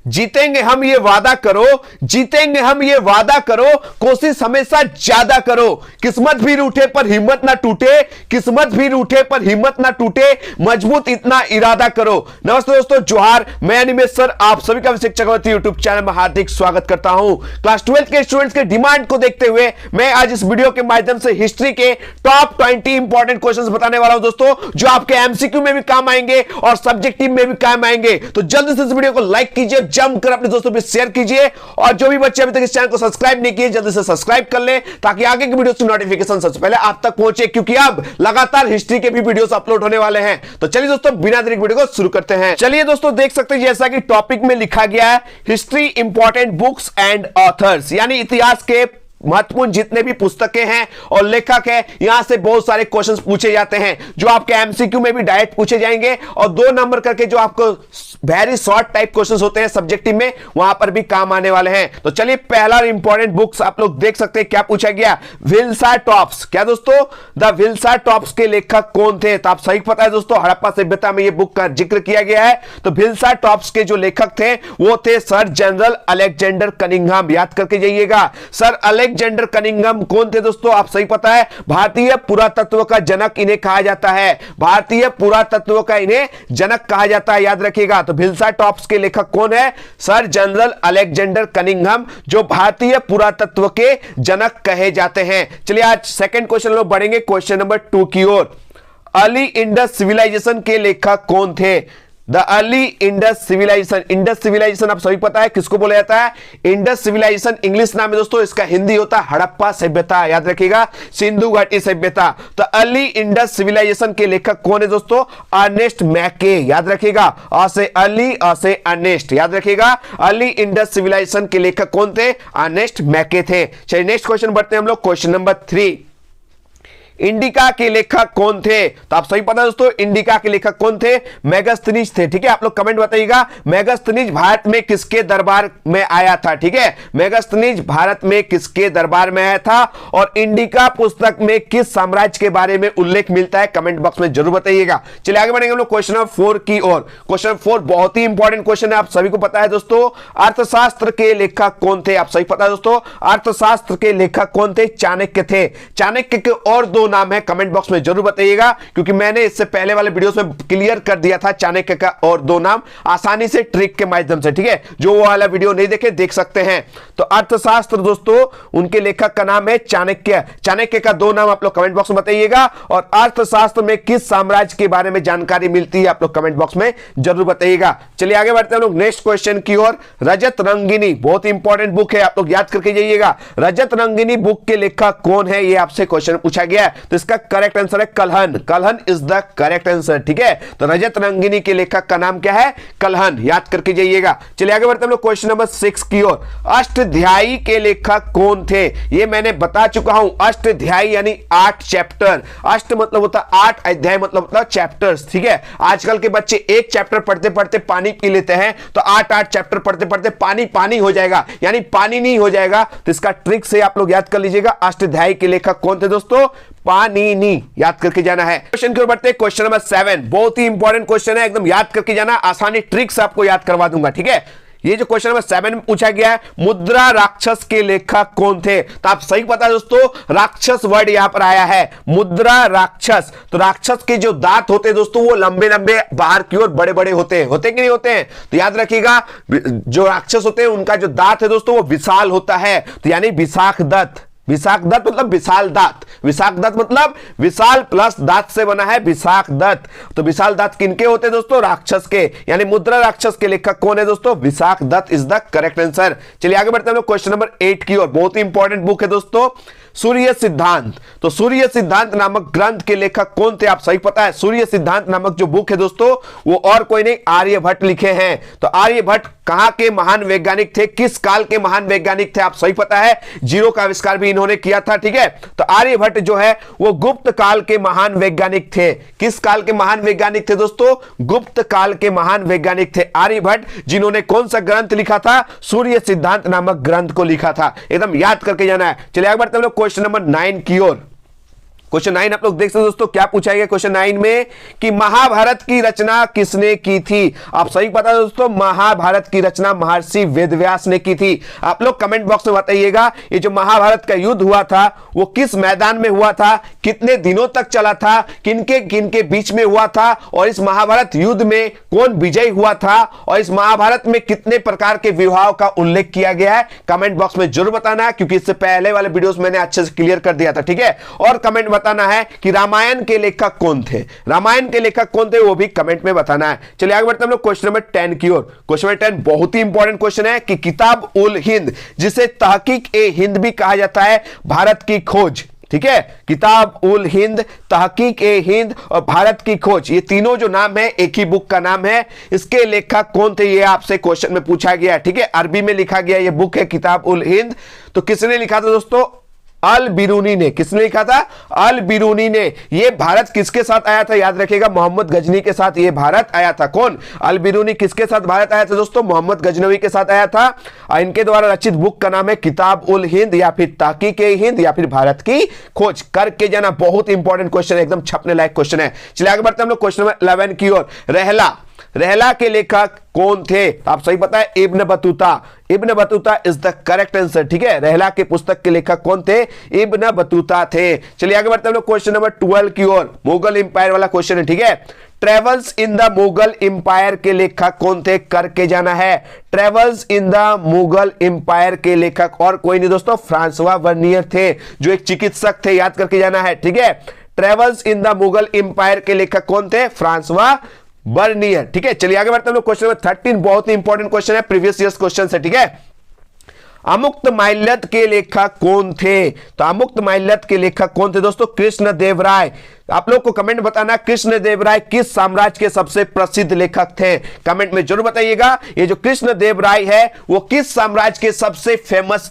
जीतेंगे हम ये वादा करो, जीतेंगे हम ये वादा करो, कोशिश हमेशा ज्यादा करो, किस्मत भी रूठे पर हिम्मत ना टूटे, किस्मत भी रूठे पर हिम्मत ना टूटे, मजबूत इतना इरादा करो। नमस्ते दोस्तों, जोहार, मैं अनिमेश सर आप सभी का शिक्षक चक्रवर्ती यूट्यूब चैनल में हार्दिक स्वागत करता हूं। क्लास 12 के स्टूडेंट्स के डिमांड को देखते हुए मैं आज इस वीडियो के माध्यम से हिस्ट्री के टॉप 20 इंपॉर्टेंट क्वेश्चंस बताने वाला हूं दोस्तों, जो आपके एमसीक्यू में भी काम आएंगे और सब्जेक्टिव में भी काम आएंगे। तो जल्दी से इस वीडियो को लाइक कीजिए, जमकर अपने दोस्तों पे शेयर कीजिए, और जो भी बच्चे अभी तक इस चैनल को सब्सक्राइब नहीं किए जल्दी से सब्सक्राइब कर ले, ताकि आगे की वीडियोस की नोटिफिकेशन सबसे पहले आप तक पहुंचे, क्योंकि अब लगातार हिस्ट्री के भी वीडियोस अपलोड होने वाले हैं। तो चलिए दोस्तों, बिना देरी वीडियो को शुरू करते हैं। चलिए दोस्तों, देख सकते हैं जैसा कि टॉपिक में लिखा गया है, history important books and authors, यानी इतिहास के महत्वपूर्ण जितने भी पुस्तकें हैं और लेखक हैं, यहां से बहुत सारे क्वेश्चंस पूछे जाते हैं, जो आपके एमसीक्यू में भी डायरेक्ट पूछे जाएंगे, और 2 नंबर करके जो आपको वेरी शॉर्ट टाइप क्वेश्चंस होते हैं सब्जेक्टिव में, वहां पर भी काम आने वाले हैं। तो चलिए, पहला इंपॉर्टेंट बुक्स आप लोग देख सकते हैं क्या पूछा गया, विल्सा टॉप्स। क्या दोस्तों, द विल्सा टॉप्स के लेखक कौन थे? तो आप सही पता है दोस्तों, हड़प्पा सभ्यता में यह बुक का जिक्र किया गया है। तो विल्सा टॉप्स के जो लेखक थे वो थे सर जनरल अलेक्जेंडर कनिंघम। याद करके जाइएगा, सर अलेक्जेंडर कनिंघम कौन थे दोस्तों? आप सही पता है, भारतीय पुरातत्व का जनक इन्हें कहा जाता है, भारतीय पुरातत्व का इन्हें जनक कहा जाता है, याद रखिएगा। तो विल्सा टॉप्स के लेखक कौन है? सर जनरल अलेक्जेंडर कनिंघम, जो भारतीय पुरातत्व के जनक कहे जाते हैं। चलिए, आज सेकंड क्वेश्चन लोग बढ़ेंगे क्वेश्चन नंबर 2 की ओर। अर्ली इंडस सिविलाइजेशन के लेखक कौन थे? The early Indus civilisation, Indus civilisation आप सभी पता है किसको बोला जाता है? इंडस सिविलाइजेशन इंग्लिश नाम है दोस्तों, इसका हिंदी होता है हड़प्पा सभ्यता, याद रखिएगा, सिंधु घाटी सभ्यता। तो अर्ली इंडस सिविलाइजेशन के लेखक कौन है दोस्तों? अर्नेस्ट मैके, याद रखिएगा, अ से अर्ली, अ से अर्नेस्ट, याद रखिएगा। अर्ली इंडस सिविलाइजेशन के लेखक कौन थे? अर्नेस्ट मैके थे। चलिए, नेक्स्ट क्वेश्चन बढ़ते हैं हम लोग, क्वेश्चन नंबर 3। इंडिका के लेखक कौन थे? तो आप सही पता है दोस्तों, इंडिका के लेखक कौन थे? मेगास्थनीज थे। ठीक है, आप लोग कमेंट बताइएगा, मेगास्थनीज भारत में किसके दरबार में आया था? ठीक है, मेगास्थनीज भारत में किसके दरबार में आया था, और इंडिका पुस्तक में किस साम्राज्य के बारे में उल्लेख मिलता है? कमेंट बॉक्स में जरूर बताइएगा। चलिए, आगे बढ़ेंगे हम लोग क्वेश्चन नंबर 4 की ओर। क्वेश्चन नंबर 4 बहुत ही इंपॉर्टेंट क्वेश्चन है, आप सभी को पता है दोस्तों। अर्थशास्त्र के लेखक कौन थे? आप सही पता है दोस्तों, अर्थशास्त्र के लेखक कौन थे? चाणक्य थे। चाणक्य के और 2 नाम है, कमेंट बॉक्स में जरूर बताइएगा, क्योंकि मैंने इससे पहले वाले वीडियोस में क्लियर कर दिया था चाणक्य का और 2 नाम आसानी से ट्रिक के माध्यम से। ठीक है, जो वो वाला वीडियो नहीं देखे देख सकते हैं। तो अर्थशास्त्र दोस्तों, उनके लेखक का नाम है चाणक्य। चाणक्य का 2 नाम आप लोग कमेंट बॉक्स में बताइएगा, और अर्थशास्त्र में किस साम्राज्य के बारे में जानकारी मिलती है आप लोग कमेंट बॉक्स में जरूर बताइएगा। चलिए, आगे बढ़ते हैं लोग नेक्स्ट क्वेश्चन की ओर। रजत रंगिनी बहुत इंपॉर्टेंट बुक है, आप लोग याद करके जाइएगा। रजत रंगिनी बुक के लेखक कौन है, ये आपसे क्वेश्चन पूछा गया है। तो इसका करेक्ट आंसर है Kalhana. Kalhana is the correct answer. ठीक है, तो रजत रंगिनी के लेखक का नाम क्या है? कल्हन, याद करके जाइएगा। चलिए, आगे बढ़ते हैं हम लोग क्वेश्चन नंबर 6 की ओर। अष्टध्यायी के लेखक कौन थे? ये मैंने बता चुका हूं, अष्टध्यायी यानी 8 चैप्टर। अष्ट मतलब होता 8, अध्याय मतलब होता चैप्टर्स। ठीक है, आजकल के बच्चे एक चैप्टर पढ़ते पढ़ते पानी पी लेते हैं, तो 8 चैप्टर पढ़ते पढ़ते पानी पानी हो जाएगा, यानी पानी नहीं हो जाएगा। तो इसका ट्रिक से आप लोग याद कर लीजिएगा, अष्टध्यायी के लेखक कौन थे दोस्तों? पाणिनि, याद करके जाना है। क्वेश्चन की ओर बढ़ते हैं, क्वेश्चन नंबर 7 बहुत ही इंपॉर्टेंट क्वेश्चन है, एकदम याद करके जाना, आसानी ट्रिक्स आपको याद करवा दूंगा। ठीक है, ये जो क्वेश्चन नंबर 7 में पूछा गया है, मुद्रा राक्षस के लेखक कौन थे? तो आप सही पता है दोस्तों, राक्षस वर्ड यहां पर आया है, मुद्रा राक्षस। तो राक्षस के जो दांत होते हैं दोस्तों, वो लंबे लंबे बाहर की ओर बड़े बड़े होते हैं कि नहीं होते हैं? तो याद रखिएगा, जो राक्षस होते हैं उनका जो दांत है दोस्तों वो विशाल होता है, तो यानी विशाख दत्त। विशाख दत्त मतलब विशाल दांत, विशाख दत्त मतलब विशाल प्लस दांत से बना है विशाख दत्त। तो विशाल दांत किनके होते हैं दोस्तों? राक्षस के, यानी मुद्रा राक्षस के लेखक कौन है दोस्तों? Vishakhadatta is the correct answer. चलिए, आगे बढ़ते हैं हम लोग क्वेश्चन नंबर 8 की ओर। बहुत ही इंपॉर्टेंट बुक है दोस्तों, सूर्य सिद्धांत। तो सूर्य सिद्धांत नामक ग्रंथ के लेखक कौन थे? आप सही पता है, सूर्य सिद्धांत नामक जो बुक है दोस्तों, वो और कोई नहीं, आर्यभट्ट लिखे हैं। तो आर्यभट्ट कहां के महान वैज्ञानिक थे? किस काल के महान वैज्ञानिक थे? आप सही पता है, जीरो का आविष्कार भी इन्होंने किया था। ठीक है, तो आर्यभट्ट जो है वो गुप्त काल के महान वैज्ञानिक थे। किस काल के महान वैज्ञानिक थे दोस्तों? गुप्त काल के महान वैज्ञानिक थे आर्यभट्ट, जिन्होंने कौन सा ग्रंथ लिखा था? सूर्य सिद्धांत नामक ग्रंथ को लिखा था। एकदम याद करके जाना है। चलिए, आगे बढ़ते हैं क्वेश्चन नंबर 9 की ओर। क्वेश्चन 9 आप लोग देख सकते हो दोस्तों, क्या पूछा गया क्वेश्चन 9 में कि महाभारत की रचना किसने की थी। आप सही पता है दोस्तों, महाभारत की रचना महर्षि वेदव्यास ने की थी। आप लोग कमेंट बॉक्स में बताइएगा ये जो महाभारत का युद्ध हुआ था वो किस मैदान में हुआ था, कितने दिनों तक चला था, किनके किनके बीच में हुआ था, और इस महाभारत युद्ध में कौन विजयी हुआ था, और इस महाभारत में कितने प्रकार के विवाहों का उल्लेख किया गया है। कमेंट बॉक्स में जरूर बताना है, क्योंकि इससे पहले वाले वीडियोस मैंने अच्छे से क्लियर कर दिया था, ठीक है। और कमेंट बताना है कि रामायण के लेखक कौन थे, रामायण के लेखक कौन थे वो भी कमेंट में बताना है। चलिए आगे बढ़ते हैं हम लोग क्वेश्चन नंबर 10 की ओर। क्वेश्चन नंबर 10 बहुत ही इंपॉर्टेंट क्वेश्चन है कि किताब उल हिंद, जिसे तहकीक ए हिंद भी कहा जाता है, भारत की खोज, ठीक है। किताब उल हिंद, तहकीक ए हिंद और भारत की खोज, ये तीनों जो नाम है एक ही बुक का नाम है। इसके लेखक कौन थे ये आपसे क्वेश्चन में पूछा गया है, ठीक है। अरबी में लिखा गया ये बुक है किताब उल हिंद। तो किसने लिखा था दोस्तों, अल बिरूनी ने। किसने लिखा था, अल बिरूनी ने। ये भारत किसके साथ आया था, याद रखिएगा, मोहम्मद गजनी के साथ ये भारत आया था। कौन, अल बिरूनी किसके साथ भारत आया था दोस्तों, मोहम्मद गजनवी के साथ आया था। इनके द्वारा रचित बुक का नाम है किताब उल हिंद या फिर तहकीक ए हिंद या फिर भारत की खोज। करके जाना, बहुत इंपॉर्टेंट क्वेश्चन है, एकदम छपने लायक क्वेश्चन है। चलिए आगे बढ़ते हैं हम लोग क्वेश्चन नंबर 11 की ओर। रहला के लेखक कौन थे, आप सही पता है, Ibn Battuta. Ibn Battuta is the correct answer, ठीक है। रहला के पुस्तक के लेखक कौन थे, इब्न बतूता थे। चलिए आगे बढ़ते हैं हम लोग क्वेश्चन नंबर 12 की ओर। मुगल इंपायर वाला क्वेश्चन है, ठीक है। Travels in the Mughal empire के लेखक कौन थे, करके जाना है। Travels in the Mughal empire के लेखक और कोई नहीं दोस्तों, फ्रांसवा वर्नियर थे, जो एक चिकित्सक थे, याद करके जाना है, ठीक है। Travels in the Mughal empire के लेखक कौन थे, फ्रांसवा बर्नियर, ठीक है। चलिए आगे बढ़ते हैं हम लोग क्वेश्चन नंबर 13, बहुत ही इंपॉर्टेंट क्वेश्चन है, प्रीवियस ईयर्स क्वेश्चन है, ठीक है। अमुक्त माल्यद के लेखक कौन थे, तो अमुक्त माल्यद के लेखक कौन थे दोस्तों, कृष्ण देव राय। आप लोग को कमेंट बताना कृष्ण देव राय किस साम्राज्य के सबसे प्रसिद्ध लेखक थे, कमेंट में जरूर बताइएगा। ये जो कृष्ण देव राय है वो किस साम्राज्य के सबसे फेमस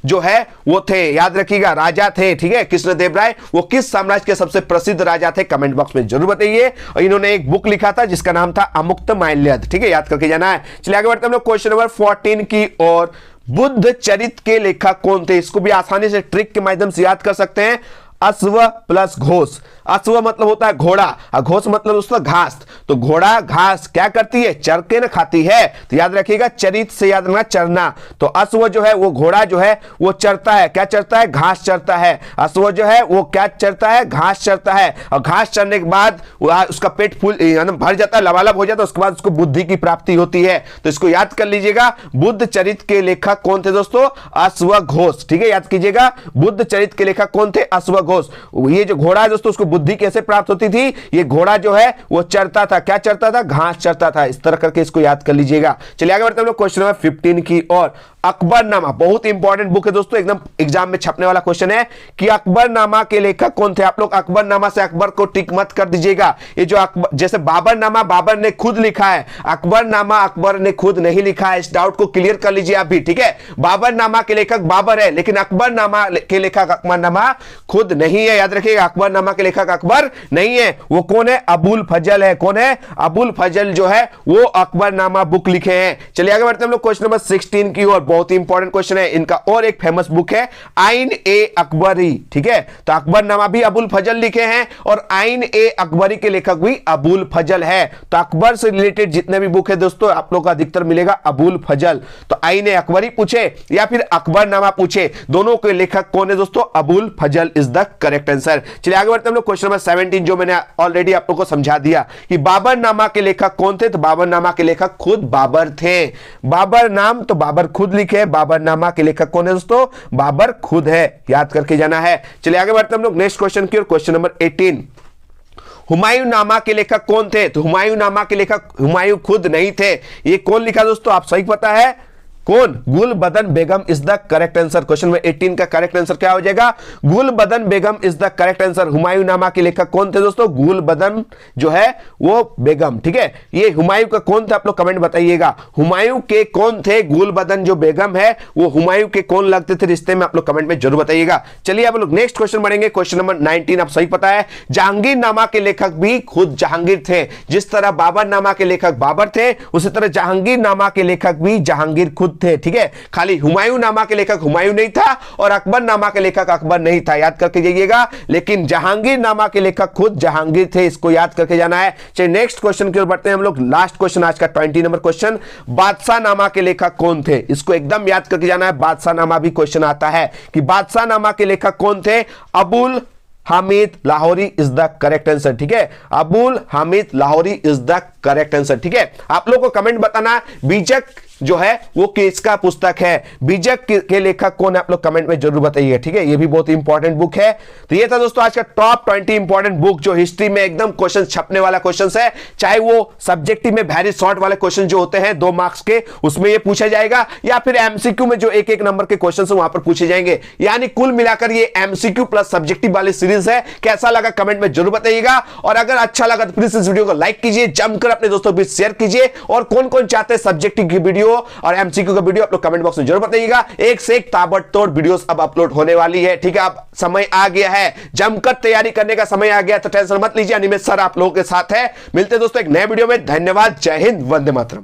जो है वो थे, याद रखिएगा, राजा थे, ठीक है। कृष्ण देव राय वो किस साम्राज्य के सबसे प्रसिद्ध राजा थे, कमेंट बॉक्स में जरूर बताइए। और इन्होंने एक बुक लिखा था जिसका नाम था अमुक्त माल्यद, ठीक है, याद करके जाना है। चलिए आगे बढ़ते हैं हम लोग क्वेश्चन नंबर 14 की ओर। बुद्ध चरित के लेखक कौन थे, इसको भी आसानी से ट्रिक के माध्यम से याद कर सकते हैं। अश्व प्लस घोष। अश्व मतलब होता है घोड़ा और घोष मतलब दोस्तों घास। तो घोड़ा घास क्या करती है, चर के न खाती है, तो याद रखिएगा चरित से याद रखना चरना। तो अश्व जो है वो घोड़ा जो है वो चरता है, क्या चरता है, घास चरता है। अश्व जो है वो क्या चरता है, घास चरता है। और घास चरने के बाद उसका पेट फूल भर जाता है, लबालब हो जाता है, उसके बाद उसको बुद्धि की प्राप्ति होती है। तो इसको याद कर लीजिएगा, बुद्ध चरित के लेखक कौन थे दोस्तों, अश्व घोष, ठीक है, याद कीजिएगा, बुद्ध चरित के लेखक कौन थे, अश्व घोष। ये जो घोड़ा है दोस्तों उसको बुद्धि कैसे प्राप्त होती थी, ये घोड़ा जो है वो चरता था, क्या चरता था, घास चरता था। इस तरह करके इसको याद कर लीजिएगा। चलिए आगे बढ़ते हैं हम लोग क्वेश्चन नंबर 15 की ओर। अकबरनामा बहुत इंपॉर्टेंट बुक है दोस्तों, एकदम एग्जाम में छपने वाला क्वेश्चन है कि अकबरनामा के लेखक कौन थे। आप लोग अकबरनामा से अकबर को टिक मत कर दीजिएगा। ये जो अकबर, जैसे बाबरनामा बाबर ने खुद लिखा है, अकबरनामा अकबर ने खुद नहीं लिखा है, इस डाउट को क्लियर कर लीजिए आप भी, ठीक है। बाबरनामा के लेखक बाबर है, लेकिन अकबरनामा के लेखक अकबरनामा खुद नहीं है, याद रखिएगा, अकबरनामा के लेखक अकबर नहीं है। वो कौन है, अबुल फजल है। कौन है, अबुल फजल जो है वो अकबरनामा बुक लिखे हैं। चलिए आगे बढ़ते हैं हम लोग क्वेश्चन नंबर 16 की ओर। बहुत ही इंपॉर्टेंट क्वेश्चन है, इनका और एक फेमस बुक है आइन ए अकबरी, ठीक है। तो अकबरनामा भी अबुल फजल लिखे हैं और आइन ए अकबरी के लेखक भी अबुल फजल है। तो अकबर से रिलेटेड जितने भी बुक है दोस्तों आप लोग का अधिकतर मिलेगा अबुल फजल। तो आइन ए अकबरी पूछे या फिर अकबरनामा पूछे, दोनों के लेखक कौन है दोस्तों, अबुल फजल इज द करेक्ट आंसर। चलिए आगे बढ़ते हैं हम लोग क्वेश्चन नंबर 17, जो मैंने ऑलरेडी आप लोग को समझा दिया कि बाबरनामा के लेखक कौन थे। तो बाबरनामा के लेखक खुद बाबर थे। बाबर नाम तो बाबर खुद लिखे, बाबरनामा के लेखक कौन है दोस्तों, बाबर खुद है, याद करके जाना है। चलिए आगे बढ़ते हैं हम लोग नेक्स्ट क्वेश्चन की ओर। क्वेश्चन नंबर 18, हुमायूं नामा के लेखक कौन थे। तो हुमायूं नामा के लेखक हुमायूं खुद नहीं थे। ये कौन लिखा दोस्तों, आप सही पता है, कौन, Gulbadan Begum is the correct answer. Question number 18 का करेक्ट आंसर क्या हो जाएगा, Gulbadan Begum is the correct answer. Humayun Nama के लेखक कौन थे दोस्तों, गुलबदन जो है वो बेगम, ठीक है। ये हुमायूं का कौन था, आप लोग कमेंट बताइएगा, हुमायूं के कौन थे, गुलबदन जो बेगम है वो हुमायूं के कौन लगते थे रिश्ते में, आप लोग कमेंट में जरूर बताइएगा। चलिए आप लोग नेक्स्ट क्वेश्चन बढ़ेंगे। क्वेश्चन नंबर 19, आप सही पता है, जहांगीर नामा के लेखक भी खुद जहांगीर थे। जिस तरह बाबर नामा के लेखक बाबर थे, उसी तरह जहांगीर नामा के लेखक भी जहांगीर खुद खुद थे, ठीक है। खाली हुमायूं नामा के लेखक हुमायूं नहीं था और अकबर नामा के लेखक अकबर नहीं था, याद करके जाइएगा। लेकिन जहांगीर नामा के लेखक खुद जहांगीर थे, इसको याद करके जाना है। चलिए नेक्स्ट क्वेश्चन की ओर बढ़ते हैं हम लोग। लास्ट क्वेश्चन आज का 20 नंबर क्वेश्चन, बादशाह नामा के लेखक कौन थे, इसको एकदम याद करके जाना है। बादशाह नामा भी क्वेश्चन आता है कि बादशाह नामा के लेखक कौन थे। Abul Hamid Lahori is the correct answer, ठीक है। Abul Hamid Lahori is the correct answer, ठीक है। आप लोगों को कमेंट बताना बीजक जो है वो किसका पुस्तक है, बीजक के लेखक कौन है, आप लोग कमेंट में जरूर बताइए, ठीक है। ये भी बहुत इंपॉर्टेंट बुक है। तो ये था दोस्तों आज का टॉप 20 इंपॉर्टेंट बुक जो हिस्ट्री में एकदम क्वेश्चन छपने वाला क्वेश्चन है। चाहे वो सब्जेक्टिव में वेरी शॉर्ट वाले क्वेश्चन जो होते हैं 2 मार्क्स के, उसमें ये पूछा जाएगा, या फिर एमसीक्यू में जो 1-1 नंबर के क्वेश्चन है वहां पर पूछे जाएंगे। यानी कुल मिलाकर ये एमसीक्यू प्लस सब्जेक्टिव वाली सीरीज है। कैसा लगा कमेंट में जरूर बताइएगा, और अगर अच्छा लगा तो प्लीज इस वीडियो को लाइक कीजिए, जमकर अपने दोस्तों के बीच शेयर कीजिए, और कौन कौन चाहते हैं सब्जेक्टिव की वीडियो और एमसीक्यू का वीडियो आप लोग कमेंट बॉक्स में जरूर बताइएगा। एक से एक ताबड़तोड़ वीडियोस अब अपलोड होने वाली है, ठीक है। अब समय आ गया है, जमकर तैयारी करने का समय आ गया, तो टेंशन मत लीजिए, अनिमेश सर आप लोगों के साथ है। मिलते हैं दोस्तों एक नए वीडियो में। धन्यवाद, जय हिंद, वंदे मातरम।